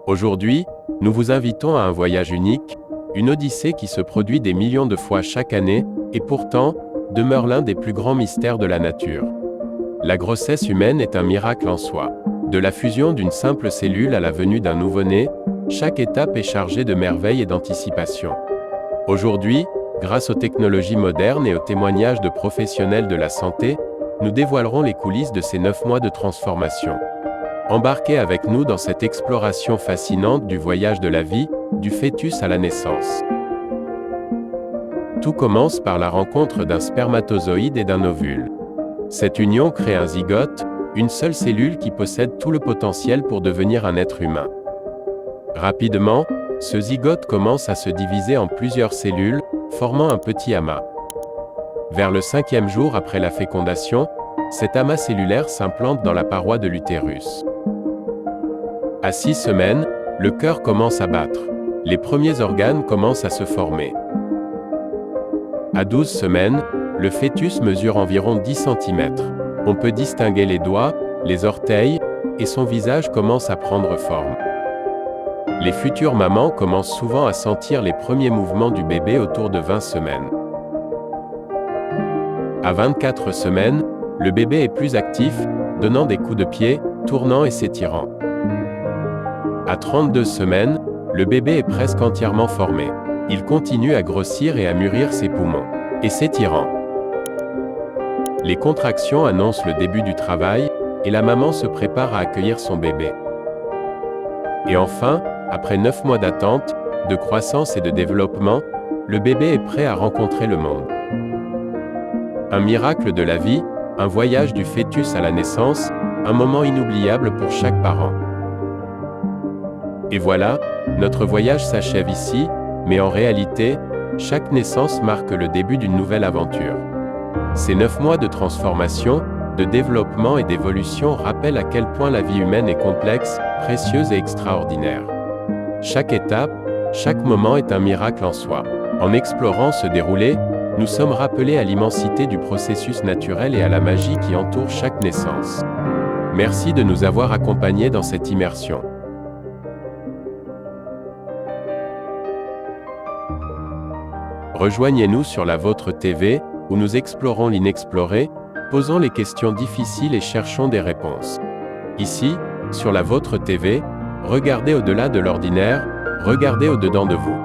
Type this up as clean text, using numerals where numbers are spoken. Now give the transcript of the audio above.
Aujourd'hui, nous vous invitons à un voyage unique, une odyssée qui se produit des millions de fois chaque année, et pourtant, demeure l'un des plus grands mystères de la nature. La grossesse humaine est un miracle en soi. De la fusion d'une simple cellule à la venue d'un nouveau-né, chaque étape est chargée de merveilles et d'anticipation. Aujourd'hui, grâce aux technologies modernes et aux témoignages de professionnels de la santé, nous dévoilerons les coulisses de ces 9 mois de transformation. Embarquez avec nous dans cette exploration fascinante du voyage de la vie, du fœtus à la naissance. Tout commence par la rencontre d'un spermatozoïde et d'un ovule. Cette union crée un zygote, une seule cellule qui possède tout le potentiel pour devenir un être humain. Rapidement, ce zygote commence à se diviser en plusieurs cellules, formant un petit amas. Vers le 5e jour après la fécondation, cet amas cellulaire s'implante dans la paroi de l'utérus. À 6 semaines, le cœur commence à battre. Les premiers organes commencent à se former. À 12 semaines, le fœtus mesure environ 10 cm. On peut distinguer les doigts, les orteils, et son visage commence à prendre forme. Les futures mamans commencent souvent à sentir les premiers mouvements du bébé autour de 20 semaines. À 24 semaines, le bébé est plus actif, donnant des coups de pied, tournant et s'étirant. À 32 semaines, le bébé est presque entièrement formé. Il continue à grossir et à mûrir ses poumons, et s'étirant. Les contractions annoncent le début du travail, et la maman se prépare à accueillir son bébé. Et enfin, après 9 mois d'attente, de croissance et de développement, le bébé est prêt à rencontrer le monde. Un miracle de la vie, un voyage du fœtus à la naissance, un moment inoubliable pour chaque parent. Et voilà, notre voyage s'achève ici, mais en réalité, chaque naissance marque le début d'une nouvelle aventure. Ces 9 mois de transformation, de développement et d'évolution rappellent à quel point la vie humaine est complexe, précieuse et extraordinaire. Chaque étape, chaque moment est un miracle en soi. En explorant ce déroulé, nous sommes rappelés à l'immensité du processus naturel et à la magie qui entoure chaque naissance. Merci de nous avoir accompagnés dans cette immersion. Rejoignez-nous sur la Vôtre TV, où nous explorons l'inexploré, posons les questions difficiles et cherchons des réponses. Ici, sur la Vôtre TV, regardez au-delà de l'ordinaire, regardez au-dedans de vous.